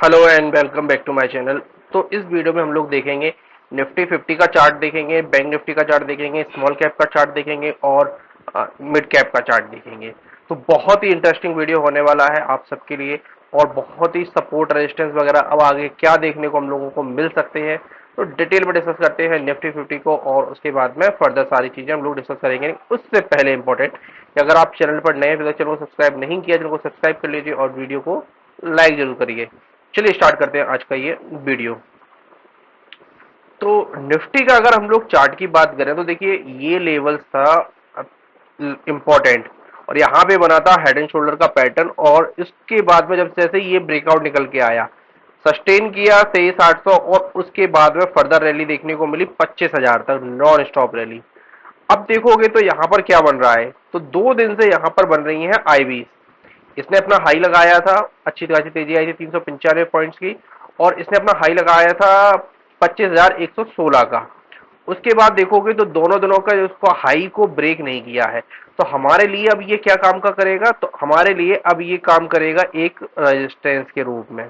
Hello and welcome back to my channel. तो इस video में हम लोग देखेंगे निफ्टी 50 का चार्ट देखेंगे, बैंक निफ्टी का चार्ट देखेंगे, स्मॉल कैप का चार्ट देखेंगे और मिड कैप का चार्ट देखेंगे। तो बहुत ही इंटरेस्टिंग वीडियो होने वाला है आप सबके लिए और बहुत ही सपोर्ट रेजिस्टेंस वगैरह अब आगे क्या देखने को हम लोगों को मिल सकते हैं। तो डिटेल में डिस्कस करते हैं निफ्टी 50 को और उसके बाद में फर्दर सारी चीजें हम लोग डिस्कस करेंगे। उससे पहले इंपॉर्टेंट कि अगर आप चैनल पर नए हैं तो चैनल को सब्सक्राइब नहीं किया, चैनल को सब्सक्राइब कर लीजिए और वीडियो को लाइक जरूर करिए। चलिए स्टार्ट करते हैं आज का ये वीडियो। तो निफ्टी का अगर हम लोग चार्ट की बात करें तो देखिए ये लेवल्स था इंपॉर्टेंट और यहाँ पे बना था हेड एंड शोल्डर का पैटर्न और इसके बाद में जब जैसे ये ब्रेकआउट निकल के आया, सस्टेन किया 23,800 और उसके बाद में फर्दर रैली देखने को मिली 25,000 तक, नॉन स्टॉप रैली। अब देखोगे तो यहाँ पर क्या बन रहा है, तो 2 दिन से यहाँ पर बन रही है आईवी। इसने अपना हाई लगाया था, अच्छी खासी तेजी आई थी 395 पॉइंट्स की और इसने अपना हाई लगाया था 25,116 का। उसके बाद देखोगे तो दोनों दिनों का उसको हाई को ब्रेक नहीं किया है। तो हमारे लिए अब ये क्या काम का करेगा, तो हमारे लिए अब ये काम करेगा एक रेजिस्टेंस के रूप में।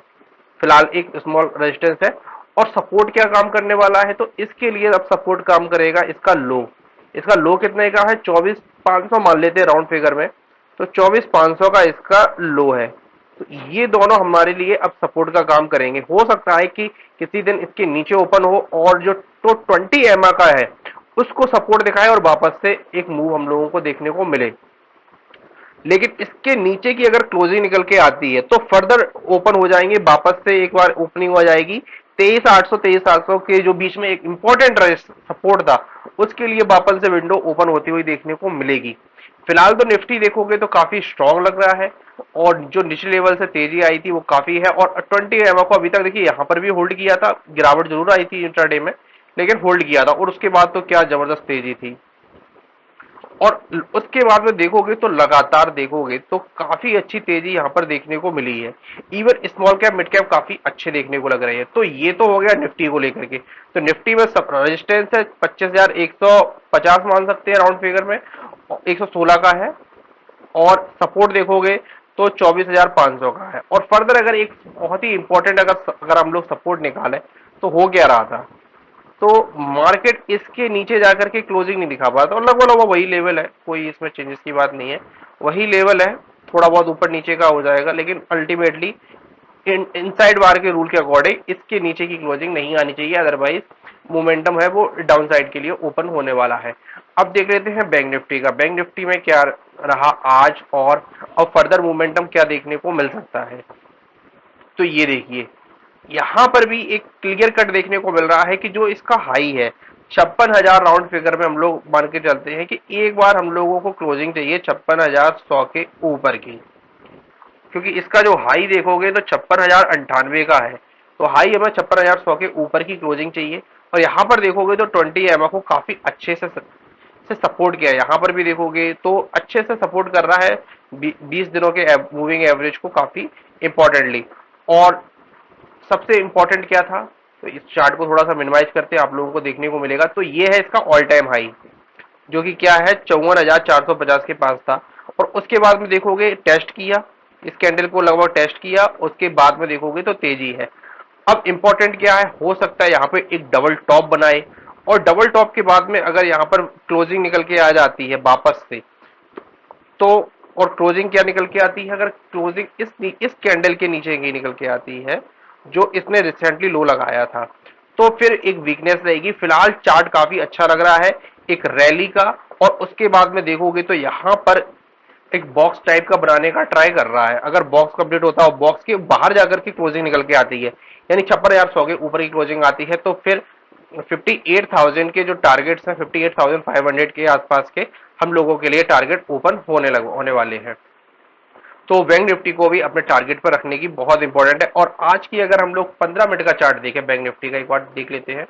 फिलहाल एक स्मॉल रेजिस्टेंस है और सपोर्ट क्या काम करने वाला है, तो इसके लिए अब सपोर्ट काम करेगा इसका लो। इसका लो कितने का है, 24,500 मान लेते हैं राउंड फिगर में। तो 24,500 का इसका लो है। तो ये दोनों हमारे लिए अब सपोर्ट का काम करेंगे। हो सकता है कि किसी दिन इसके नीचे ओपन हो और जो तो 20 एमआ का है उसको सपोर्ट दिखाए और वापस से एक मूव हम लोगों को देखने को मिले। लेकिन इसके नीचे की अगर क्लोजिंग निकल के आती है तो फर्दर ओपन हो जाएंगे, वापस से एक बार ओपनिंग हो जाएगी 23,800 के जो बीच में एक इंपॉर्टेंट सपोर्ट था, उसके लिए वापस से विंडो ओपन होती हुई देखने को मिलेगी। फिलहाल तो निफ्टी देखोगे तो काफी स्ट्रांग लग रहा है और जो निचले लेवल से तेजी आई थी वो काफी है और 20 एमआ को अभी तक देखिए यहाँ पर भी होल्ड किया था। गिरावट जरूर आई थी इंट्राडे में, लेकिन होल्ड किया था और उसके बाद तो क्या जबरदस्त तेजी थी। और उसके बाद में देखोगे तो लगातार देखोगे तो काफी अच्छी तेजी यहाँ पर देखने को मिली है। Even small cap mid cap काफी अच्छे देखने को लग रहे हैं। तो ये तो हो गया निफ्टी को लेकर के। तो निफ्टी में सब रेजिस्टेंस है 25,150 मान सकते हैं राउंड फिगर में, 116 का है। और सपोर्ट देखोगे तो 24,500 का है। और फर्दर अगर एक बहुत ही इंपॉर्टेंट अगर अगर हम लोग सपोर्ट निकालें तो हो क्या रहा था, तो मार्केट इसके नीचे जाकर के क्लोजिंग नहीं दिखा पाता और लगभग लगभग वही लेवल है, कोई इसमें चेंजेस की बात नहीं है, वही लेवल है। थोड़ा बहुत ऊपर नीचे का हो जाएगा लेकिन अल्टीमेटली इनसाइड बार के रूल के अकॉर्डिंग इसके नीचे की क्लोजिंग नहीं आनी चाहिए, अदरवाइज मोमेंटम है वो डाउन साइड के लिए ओपन होने वाला है। अब देख लेते हैं बैंक निफ्टी का। बैंक निफ्टी में क्या रहा आज और अब फर्दर मोमेंटम क्या देखने को मिल सकता है। तो ये देखिए यहां पर भी एक क्लियर कट देखने को मिल रहा है कि जो इसका हाई है 56,000 राउंड फिगर में हम लोग मान के चलते हैं कि एक बार हम लोगों को क्लोजिंग चाहिए 56,100 के ऊपर की, क्योंकि इसका जो हाई देखोगे तो 56,098 का है। तो हाई हमें 56,100 के ऊपर की क्लोजिंग चाहिए। और यहाँ पर देखोगे तो 20 एमआ को काफी अच्छे से सपोर्ट किया है। यहाँ पर भी देखोगे तो अच्छे से सपोर्ट कर रहा है 20 दिनों के मूविंग एवरेज को काफी इंपॉर्टेंटली। और सबसे इंपॉर्टेंट क्या था, तो इस चार्ट को थोड़ा सा मिनिमाइज करते हैं आप लोगों को देखने को मिलेगा। तो ये है इसका ऑल टाइम हाई, जो कि क्या है 54,450 के पास था। और उसके बाद में देखोगे टेस्ट किया, इस कैंडल को लगभग टेस्ट किया, उसके बाद में देखोगे तो तेजी है। अब इंपॉर्टेंट क्या है, हो सकता है यहाँ पे एक डबल टॉप बनाए और डबल टॉप के बाद में अगर यहाँ पर क्लोजिंग निकल के आ जाती है वापस से, तो और क्लोजिंग क्या निकल के आती है, अगर क्लोजिंग इस कैंडल के नीचे की निकल के आती है जो इसने रिसेंटली लो लगाया था, तो फिर एक वीकनेस रहेगी। फिलहाल चार्ट काफी अच्छा लग रहा है एक रैली का। और उसके बाद में देखोगे तो यहां पर एक बॉक्स टाइप का बनाने का ट्राई कर रहा है। अगर बॉक्स कंप्लीट होता है और बॉक्स के बाहर जाकर के क्लोजिंग निकल के आती है, यानी 56,100 के ऊपर की क्लोजिंग आती है, तो फिर 58,000 के जो टारगेट्स हैं 58,500 के आसपास के हम लोगों के लिए टारगेट ओपन होने वाले हैं। तो बैंक निफ्टी को भी अपने टारगेट पर रखने की बहुत इंपॉर्टेंट है। और आज की अगर हम लोग 15 मिनट का चार्ट देखें बैंक निफ्टी का, एक बार देख लेते हैं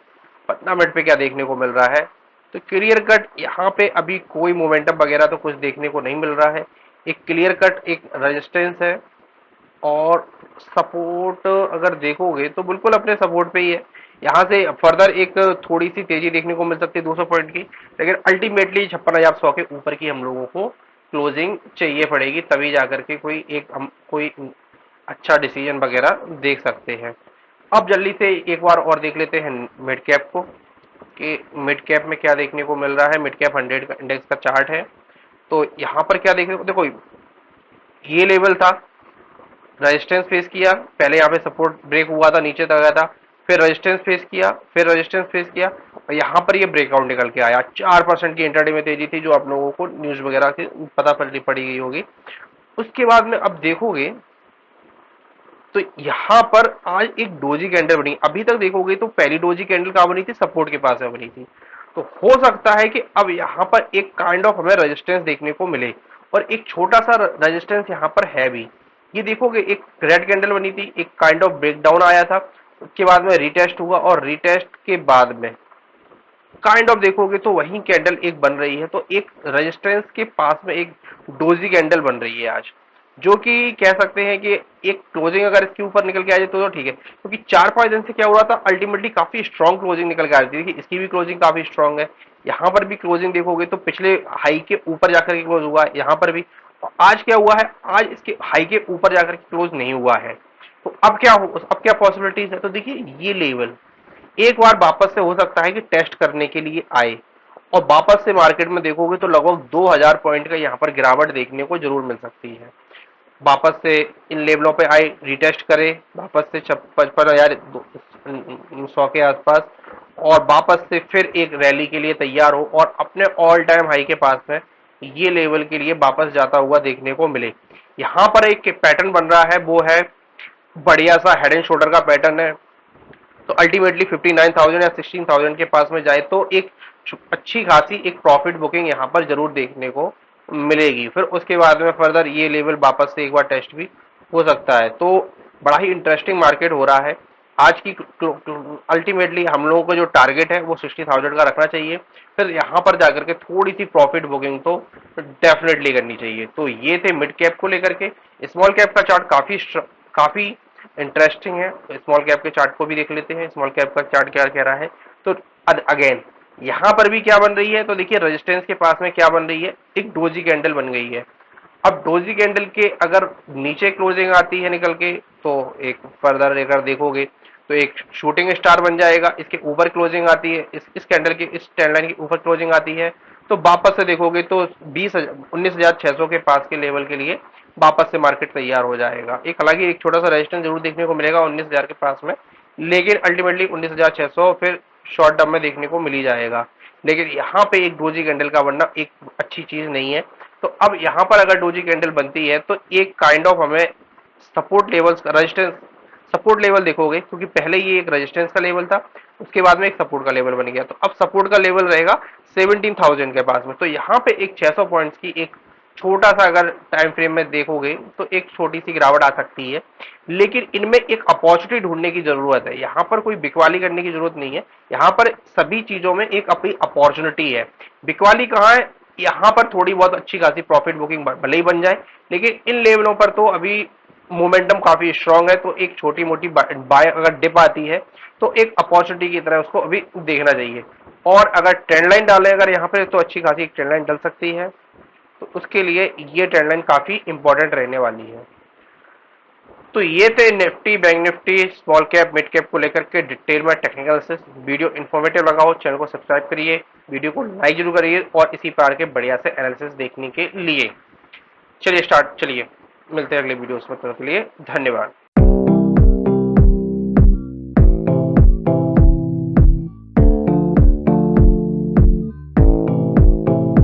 15 मिनट पे क्या देखने को मिल रहा है। तो क्लियर कट यहाँ पे अभी कोई मोमेंटम वगैरह तो कुछ देखने को नहीं मिल रहा है। एक क्लियर कट एक रेजिस्टेंस है और सपोर्ट अगर देखोगे तो बिल्कुल अपने सपोर्ट पे ही है। यहाँ से फर्दर एक थोड़ी सी तेजी देखने को मिल सकती है 200 पॉइंट की, लेकिन अल्टीमेटली 56,100 के ऊपर की हम लोगों को क्लोजिंग चाहिए पड़ेगी, तभी जाकर के कोई अच्छा डिसीजन वगैरह देख सकते हैं। अब जल्दी से एक बार और देख लेते हैं मिड कैप को, कि मिड कैप में क्या देखने को मिल रहा है। मिड कैप 100 का इंडेक्स का चार्ट है। तो यहाँ पर क्या देखने को, देखो ये लेवल था, रेजिस्टेंस फेस किया, पहले यहाँ पे सपोर्ट ब्रेक हुआ था, नीचे तक गया था, फिर रेजिस्टेंस फेस किया, फिर रेजिस्टेंस फेस किया, और यहाँ पर ये ब्रेकआउट निकल के आया। 4% की इंटरडे में तेजी थी, जो आप लोगों को न्यूज वगैरह से पता पड़ी गई होगी। उसके बाद में अब देखोगे तो यहां पर आज एक डोजी कैंडल बनी। अभी तक देखोगे तो पहली डोजी कैंडल कहां बनी थी, सपोर्ट के पास में बनी थी। तो हो सकता है कि अब यहां पर एक काइंड ऑफ हमें रेजिस्टेंस देखने को मिले, और एक छोटा सा रेजिस्टेंस यहां पर है भी। ये देखोगे एक रेड कैंडल बनी थी, एक काइंड ऑफ ब्रेकडाउन आया था, उसके बाद में रिटेस्ट हुआ, और रिटेस्ट के बाद में काइंड ऑफ देखोगे तो वही कैंडल एक बन रही है। तो एक रेजिस्टेंस के पास में एक डोजी कैंडल बन रही है आज, जो कि कह सकते हैं कि एक क्लोजिंग अगर इसके ऊपर निकल के आ जाए तो ठीक है, क्योंकि 4-5 दिन से क्या हो रहा था, अल्टीमेटली काफी स्ट्रॉन्ग क्लोजिंग निकल के आ रही थी कि इसकी भी क्लोजिंग काफी स्ट्रॉन्ग है। यहाँ पर भी क्लोजिंग देखोगे तो पिछले हाई के ऊपर जाकर के क्लोज हुआ है यहाँ पर भी। आज क्या हुआ है, आज इसके हाई के ऊपर जाकर के क्लोज नहीं हुआ है। तो अब क्या हो, अब क्या पॉसिबिलिटीज है, तो देखिए ये लेवल एक बार वापस से हो सकता है कि टेस्ट करने के लिए आए, और वापस से मार्केट में देखोगे तो लगभग 2000 पॉइंट का यहाँ पर गिरावट देखने को जरूर मिल सकती है। वापस से इन लेवलों पे आए, रिटेस्ट करे, वापस से 55,100 के आसपास, और वापस से फिर एक रैली के लिए तैयार हो, और अपने ऑल टाइम हाई के पास में ये लेवल के लिए वापस जाता हुआ देखने को मिले। यहाँ पर एक पैटर्न बन रहा है, वो है बढ़िया सा हेड एंड शोल्डर का पैटर्न है। तो अल्टीमेटली 59,000 या 16,000 के पास में जाए तो एक अच्छी खासी एक प्रॉफिट बुकिंग यहाँ पर जरूर देखने को मिलेगी। फिर उसके बाद में फर्दर ये लेवल वापस से एक बार टेस्ट भी हो सकता है। तो बड़ा ही इंटरेस्टिंग मार्केट हो रहा है आज की। अल्टीमेटली हम लोगों का जो टारगेट है वो 60,000 का रखना चाहिए। फिर यहाँ पर जाकर के थोड़ी सी प्रॉफिट बुकिंग तो डेफिनेटली करनी चाहिए। तो ये थे मिड कैप को लेकर के। स्मॉल कैप का चार्ट काफी काफी इंटरेस्टिंग है। स्मॉल कैप के चार्ट को भी देख लेते हैं, स्मॉल कैप का चार्ट क्या कह रहा है। तो अगेन यहां पर भी क्या बन रही है, तो देखिए रेजिस्टेंस के पास में क्या बन रही है, एक डोजी कैंडल बन गई है। अब डोजी कैंडल के अगर नीचे क्लोजिंग आती है निकल के, तो एक फर्दर अगर देखोगे तो एक शूटिंग स्टार बन जाएगा। इसके ऊपर क्लोजिंग आती है, इस कैंडल की, इस ट्रेंड लाइन के ऊपर क्लोजिंग आती है, तो वापस से देखोगे तो 19,600 के पास के लेवल के लिए वापस से मार्केट तैयार हो जाएगा। एक हालांकि एक छोटा सा रेजिस्टेंस जरूर देखने को मिलेगा 19,000 के पास में, लेकिन अल्टीमेटली 19,600 फिर शॉर्ट टर्म में देखने को मिल ही जाएगा। लेकिन यहाँ पे एक डोजी कैंडल का बनना एक अच्छी चीज नहीं है। तो अब यहाँ पर अगर डोजी कैंडल बनती है तो एक काइंड ऑफ हमें support levels, resistance support level देखोगे, क्योंकि पहले ये एक रेजिस्टेंस का लेवल था, उसके बाद में एक सपोर्ट का लेवल बन गया। तो अब सपोर्ट का लेवल रहेगा 17,000 के पास में। तो यहाँ पे एक 600 पॉइंट्स की एक छोटा सा अगर टाइम फ्रेम में देखोगे तो एक छोटी सी गिरावट आ सकती है, लेकिन इनमें एक अपॉर्चुनिटी ढूंढने की जरूरत है। यहाँ पर कोई बिकवाली करने की जरूरत नहीं है, यहाँ पर सभी चीजों में एक अपनी अपॉर्चुनिटी है। बिकवाली कहाँ है, यहाँ पर थोड़ी बहुत अच्छी खासी प्रॉफिट बुकिंग भले ही बन जाए, लेकिन इन लेवलों पर तो अभी मोमेंटम काफी स्ट्रांग है। तो एक छोटी मोटी बाय अगर डिप आती है तो एक अपॉर्चुनिटी की तरह उसको अभी देखना चाहिए। और अगर ट्रेंड लाइन डालें अगर यहाँ पे, तो अच्छी खासी एक ट्रेंड लाइन डल सकती है। तो उसके लिए ये ट्रेंड लाइन काफी इंपॉर्टेंट रहने वाली है। तो ये थे Nifty, bank Nifty, small cap, mid cap को लेकर के डिटेल में टेक्निकल एनालिसिस। वीडियो इन्फॉर्मेटिव लगा हो, चैनल को सब्सक्राइब करिए, वीडियो को लाइक जरूर करिए, और इसी प्रकार के बढ़िया से एनालिसिस देखने के लिए चलिए मिलते हैं अगले वीडियोस में। तब तक के लिए धन्यवाद।